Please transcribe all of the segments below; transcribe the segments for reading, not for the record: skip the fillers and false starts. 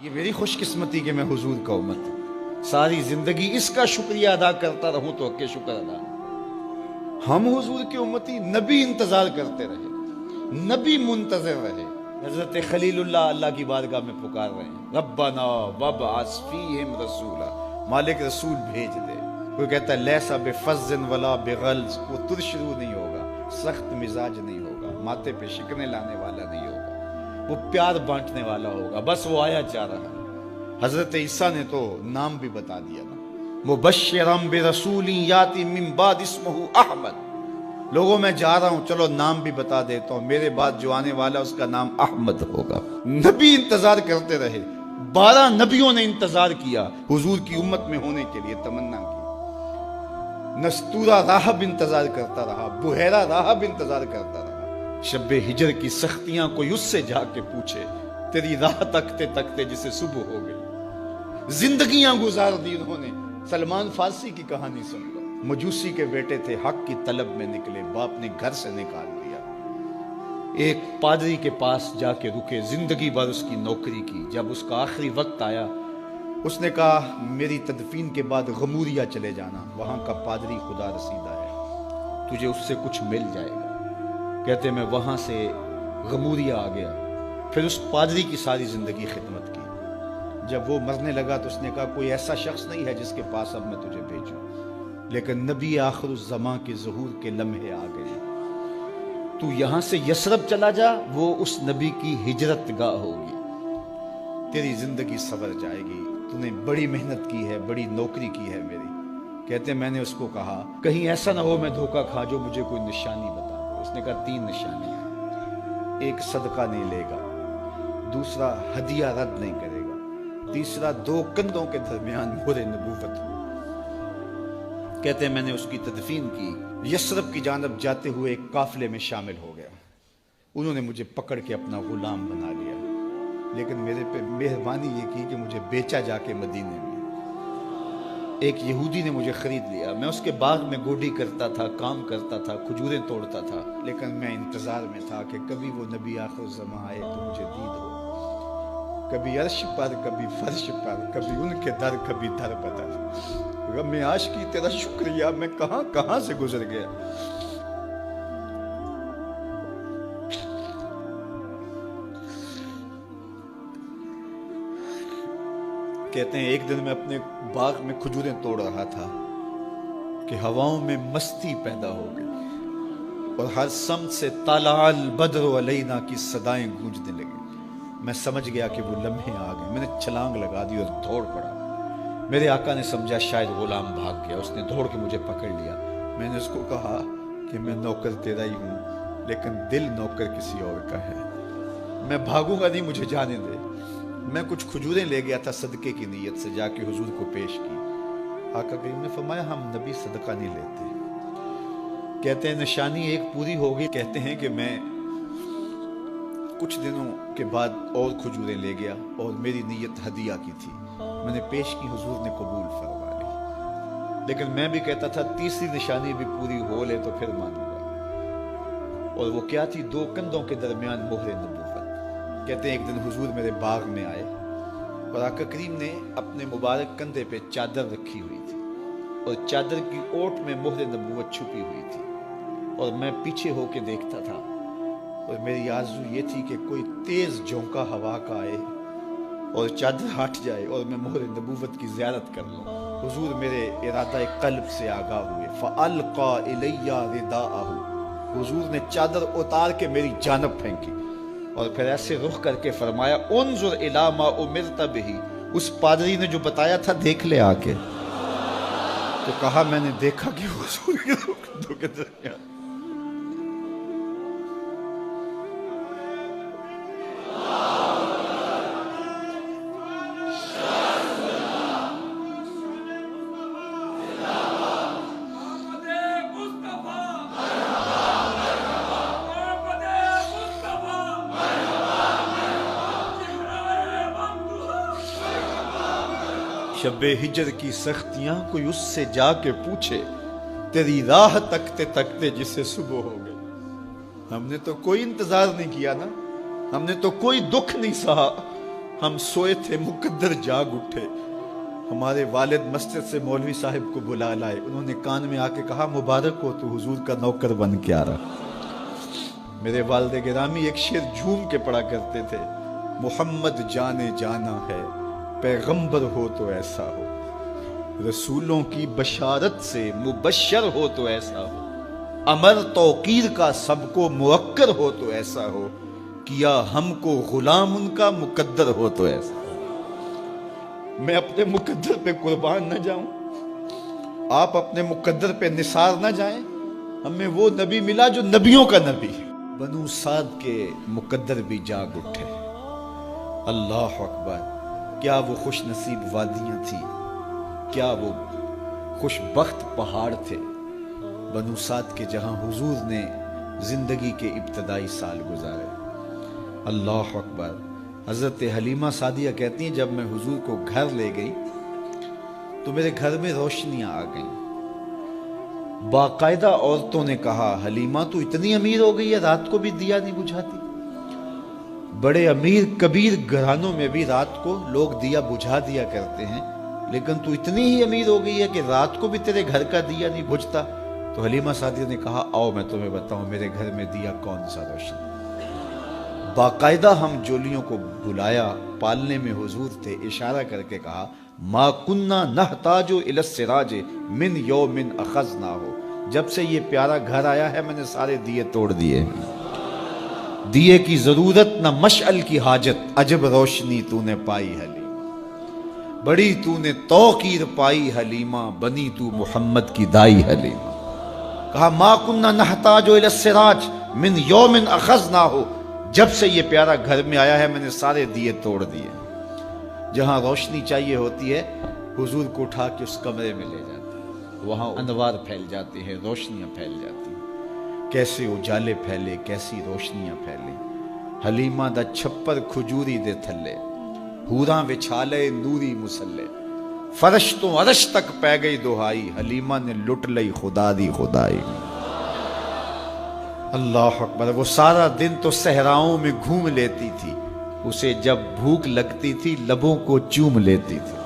یہ میری خوش قسمتی کہ میں حضور کا امت ہوں۔ ساری زندگی اس کا شکریہ ادا کرتا رہوں تو کہ شکر ادا نہیں۔ ہم حضور کی امتی، نبی انتظار کرتے رہے، نبی منتظر رہے۔ حضرت خلیل اللہ کی بارگاہ میں پکار رہے ہیں، ربنا وابعث فیہم رسولا، مالک رسول بھیج دے۔ کوئی کہتا ہے لیسا بفظ ولا بغلظ، وہ ترشرو نہیں ہوگا، سخت مزاج نہیں ہوگا، ماتھے پہ شکنے لانے والا نہیں ہوگا، وہ پیار بانٹنے والا ہوگا۔ بس وہ آیا چاہ رہا ہے۔ حضرت عیسیٰ نے تو نام بھی بتا دیا نا، مبشرا برسول یاتی من بعد اسمہ احمد۔ لوگوں میں جا رہا ہوں، چلو نام بھی بتا دیتا ہوں، میرے بعد جو آنے والا اس کا نام احمد ہوگا۔ نبی انتظار کرتے رہے، 12 نبیوں نے انتظار کیا حضور کی امت میں ہونے کے لیے، تمنا کی۔ نستورہ راہب انتظار کرتا رہا، بحیرہ راہب انتظار کرتا رہا۔ شب ہجر کی سختیاں کوئی اس سے جا کے پوچھے، تیری راہ تکتے تکتے جسے صبح ہو گئی۔ زندگیاں گزار دی انہوں نے۔ سلمان فارسی کی کہانی سن لو، مجوسی کے بیٹے تھے، حق کی طلب میں نکلے، باپ نے گھر سے نکال دیا۔ ایک پادری کے پاس جا کے رکے، زندگی بھر اس کی نوکری کی۔ جب اس کا آخری وقت آیا، اس نے کہا میری تدفین کے بعد غموریا چلے جانا، وہاں کا پادری خدا رسیدہ ہے، تجھے اس سے کچھ مل جائے گا۔ کہتے میں وہاں سے غموریا آ گیا، پھر اس پادری کی ساری زندگی خدمت کی۔ جب وہ مرنے لگا تو اس نے کہا کوئی ایسا شخص نہیں ہے جس کے پاس اب میں تجھے بھیجوں، لیکن نبی آخر الزمان کے ظہور کے لمحے آ گئے۔ تو یہاں سے یثرب چلا جا، وہ اس نبی کی ہجرت گاہ ہوگی، تیری زندگی سنور جائے گی، تو نے بڑی محنت کی ہے، بڑی نوکری کی ہے میری۔ کہتے میں نے اس کو کہا کہیں ایسا نہ ہو میں دھوکہ کھا جو مجھے کوئی نشانی بتا دے۔ اس نے کہا 3 نشانیاں، ایک صدقہ نہیں لے گا، دوسرا ہدیہ رد نہیں کرے گا، تیسرا 2 کندھوں کے درمیان مہر نبوت ہو۔ کہتے ہیں میں نے اس کی تدفین کی، یثرب کی جانب جاتے ہوئے ایک قافلے میں شامل ہو گیا۔ انہوں نے مجھے پکڑ کے اپنا غلام بنا لیا، لیکن میرے پہ مہربانی یہ کی کہ مجھے بیچا جا کے مدینے میں۔ ایک یہودی نے مجھے خرید لیا، میں اس کے باغ میں گوڈی کرتا تھا، کام کرتا تھا، کھجوریں توڑتا تھا، لیکن میں انتظار میں تھا کہ کبھی وہ نبی آخر الزمان آئے تو مجھے دید ہو، کبھی عرش پر، کبھی فرش پر، کبھی ان کے در، کبھی در بدر۔ غم عاشقی تیرا شکریہ، میں کہاں کہاں سے گزر گیا۔ کہتے ہیں ایک دن میں اپنے باغ میں کھجوریں توڑ رہا تھا کہ ہواؤں میں مستی پیدا ہو گئی اور ہر سمت سے طلع البدر علینا کی صدائیں گونجنے لگی۔ میں سمجھ گیا کہ وہ لمحے آ گئے، میں نے چھلانگ لگا دی اور دوڑ پڑا۔ میرے آقا نے سمجھا شاید غلام بھاگ گیا، اس نے دوڑ کے مجھے پکڑ لیا۔ میں نے اس کو کہا کہ میں نوکر تیرا ہی ہوں، لیکن دل نوکر کسی اور کا ہے، میں بھاگوں گا نہیں، مجھے جانے دے۔ میں کچھ کھجوریں لے گیا تھا صدقے کی نیت سے، جا کے حضور کو پیش کی۔ آقا کریم نے فرمایا ہم نبی صدقہ نہیں لیتے۔ کہتے ہیں نشانی ایک پوری ہو گئی۔ کہتے ہیں کہ میں کچھ دنوں کے بعد اور کھجوریں لے گیا اور میری نیت ہدیہ کی تھی، میں نے پیش کی، حضور نے قبول فرما لی۔ لیکن میں بھی کہتا تھا تیسری نشانی بھی پوری ہو لے تو پھر مانوں گا، اور وہ کیا تھی؟ 2 کندھوں کے درمیان مہر نبوت۔ کہتے ہیں ایک دن حضور میرے باغ میں آئے اور آقا کریم نے اپنے مبارک کندھے پہ چادر رکھی ہوئی تھی اور چادر کی اوٹ میں مہر نبوت چھپی ہوئی تھی، اور میں پیچھے ہو کے دیکھتا تھا، اور میری آرزو یہ تھی کہ کوئی تیز جھونکا ہوا کا آئے اور چادر ہٹ جائے اور میں مہر نبوت کی زیارت کر لوں۔ حضور میرے ارادہ قلب سے آگاہ ہوئے، فَأَلْقَى إِلَيَّ رِدَاءَهُ، حضور نے چادر اتار کے میری جانب پھینکی اور پھر ایسے رخ کر کے فرمایا انظر الی ما امرت بہ، اس پادری نے جو بتایا تھا دیکھ لے آ کے۔ تو کہا میں نے دیکھا کہ حضور کے دو کے درمیان شب ہجر کی سختیاں کوئی اس سے جا کے پوچھے، تیری راہ تکتے تکتے جسے صبح ہو گئی۔ ہم نے تو کوئی انتظار نہیں کیا نا، ہم نے تو کوئی دکھ نہیں سہا، ہم سوئے تھے مقدر جاگ اٹھے، ہمارے والد مسجد سے مولوی صاحب کو بلا لائے، انہوں نے کان میں آ کے کہا مبارک ہو تو حضور کا نوکر بن کے آ رہا۔ میرے والد گرامی ایک شعر جھوم کے پڑھا کرتے تھے، محمد جانے جانا ہے پیغمبر ہو تو ایسا ہو، رسولوں کی بشارت سے مبشر ہو تو ایسا ہو، امر توقیر کا سب کو موقر ہو تو ایسا ہو، کیا ہم کو غلام ان کا مقدر ہو تو ایسا ہو۔ میں اپنے مقدر پہ قربان نہ جاؤں، آپ اپنے مقدر پہ نثار نہ جائیں، ہمیں وہ نبی ملا جو نبیوں کا نبی۔ بنو سعد کے مقدر بھی جاگ اٹھے، اللہ اکبر، کیا وہ خوش نصیب وادیاں تھی، کیا وہ خوش بخت پہاڑ تھے بنو سعد کے، جہاں حضور نے زندگی کے ابتدائی سال گزارے۔ اللہ اکبر۔ حضرت حلیمہ سعدیہ کہتی ہیں جب میں حضور کو گھر لے گئی تو میرے گھر میں روشنیاں آ گئیں، باقاعدہ عورتوں نے کہا حلیمہ تو اتنی امیر ہو گئی ہے رات کو بھی دیا نہیں بجھاتی۔ بڑے امیر کبیر گھرانوں میں بھی رات کو لوگ دیا بجھا دیا کرتے ہیں، لیکن تو اتنی ہی امیر ہو گئی ہے کہ رات کو بھی تیرے گھر کا دیا نہیں بجھتا۔ تو حلیمہ سعدیہ نے کہا آؤ میں تمہیں بتاؤں میرے گھر میں دیا کون سا روشن۔ باقاعدہ ہم جولیوں کو بلایا، پالنے میں حضور تھے، اشارہ کر کے کہا ما کننا نحتاج الی السراج من یوم اخذناہ، جب سے یہ پیارا گھر آیا ہے میں نے سارے دیے توڑ دیے، دیے کی ضرورت نہ مشعل کی حاجت، عجب روشنی تو نے پائی حلیمہ، بڑی تو نے توقیر پائی حلیمہ، بنی تو محمد کی دائی حلیمہ۔ کہا ما کننا نحتاج الی السراج من یوم اخذناہ، جب سے یہ پیارا گھر میں آیا ہے میں نے سارے دیے توڑ دیے۔ جہاں روشنی چاہیے ہوتی ہے حضور کو اٹھا کے اس کمرے میں لے جاتے ہیں، وہاں انوار پھیل جاتے ہیں، روشنیاں پھیل جاتی ہیں، کیسے اجالے پھیلے، کیسی روشنیاں پھیلیں۔ حلیمہ دا چھپر کھجوری دے تھلے، حوراں وچھالے نوری مسلے، فرش تو عرش تک پہ گئی دہائی، حلیمہ نے لٹ لئی خدا دی خدائی۔ اللہ اکبر۔ وہ سارا دن تو صحراؤں میں گھوم لیتی تھی، اسے جب بھوک لگتی تھی لبوں کو چوم لیتی تھی۔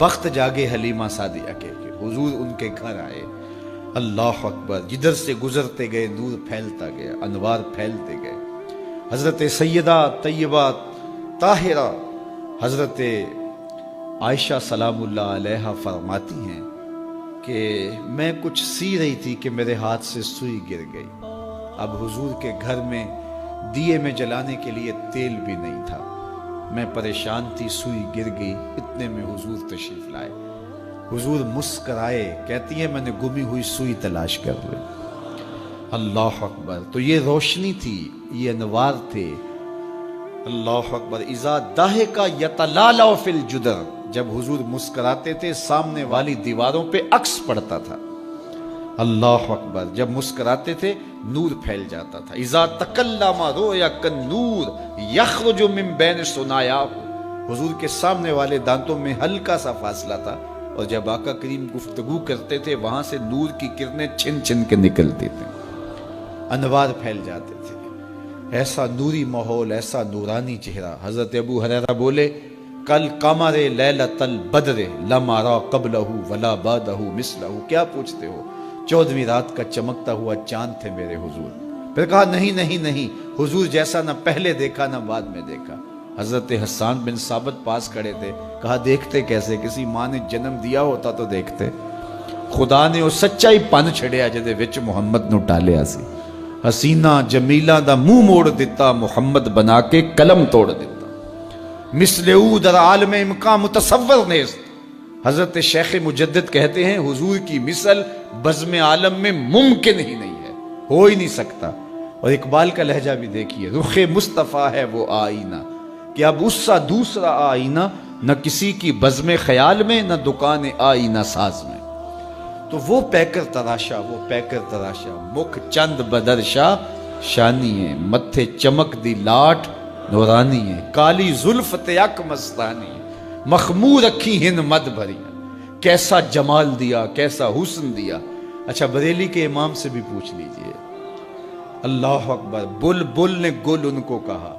بخت جاگے حلیمہ سعدیہ کے کہ حضور ان کے گھر آئے۔ اللہ اکبر۔ جدھر سے گزرتے گئے نور پھیلتا گیا، انوار پھیلتے گئے۔ حضرت سیدہ طیبہ طاہرہ حضرت عائشہ سلام اللہ علیہا فرماتی ہیں کہ میں کچھ سی رہی تھی کہ میرے ہاتھ سے سوئی گر گئی۔ اب حضور کے گھر میں دیے میں جلانے کے لیے تیل بھی نہیں تھا، میں پریشان تھی، سوئی گر گئی، اتنے میں حضور تشریف لائے۔ حضور مسکرائے، کہتی ہے میں نے گمی ہوئی سوئی تلاش کر لی۔ اللہ اکبر۔ تو یہ روشنی تھی، یہ انوار تھے۔ اللہ اکبر۔ اذا ضحک یتلالع فی الجدر، جب حضور مسکراتے تھے سامنے والی دیواروں پہ عکس پڑتا تھا۔ اللہ اکبر۔ جب مسکراتے تھے نور پھیل جاتا تھا۔ اذا تکلم رؤیا کالنور یخرج من بین ثنایاہ، حضور کے سامنے والے دانتوں میں ہلکا سا فاصلہ تھا، اور جب آقا کریم گفتگو کرتے تھے وہاں سے نور کی کرنیں چھن چھن کے نکلتی تھیں، انوار پھیل جاتے تھے۔ ایسا نوری ماحول، ایسا نورانی چہرہ۔ حضرت ابو ہریرہ بولے کل قمر لیلۃ البدر لم ارى قبلہ ولا بعدہ مثلہ، کیا پوچھتے ہو، 14ویں رات کا چمکتا ہوا چاند تھے میرے حضور۔ پھر کہا نہیں نہیں نہیں، حضور جیسا نہ پہلے دیکھا نہ بعد میں دیکھا۔ حضرت حسان بن ثابت پاس کھڑے تھے، کہا دیکھتے کیسے، کسی ماں نے جنم دیا ہوتا تو دیکھتے۔ خدا نے وہ سچائی پن چھڑیا جدے وچ محمد نو ٹالیا سی، حسینہ جمیلہ دا منہ موڑ دیتا، محمد بنا کے قلم توڑ دیتا۔ مثل او در عالم امکان متصور نیست، حضرت شیخ مجدد کہتے ہیں حضور کی مثل بزم عالم میں ممکن ہی نہیں ہے، ہو ہی نہیں سکتا۔ اور اقبال کا لہجہ بھی دیکھیے، رخ مصطفیٰ ہے وہ آئینہ کہ اب اس سا دوسرا آئینہ نہ کسی کی بزم خیال میں نہ دکان آئینہ ساز میں۔ تو وہ پیکر تراشا، وہ پیکر تراشا، مکھ چند بدرشا شانی ہے، متھے چمک دی لاٹ نورانی ہے، کالی زلف تیک مستانی ہے، مخمور رکھی ہن مد بھری، کیسا جمال دیا، کیسا حسن دیا۔ اچھا بریلی کے امام سے بھی پوچھ لیجئے۔ اللہ اکبر۔ بل بل نے گل ان کو کہا،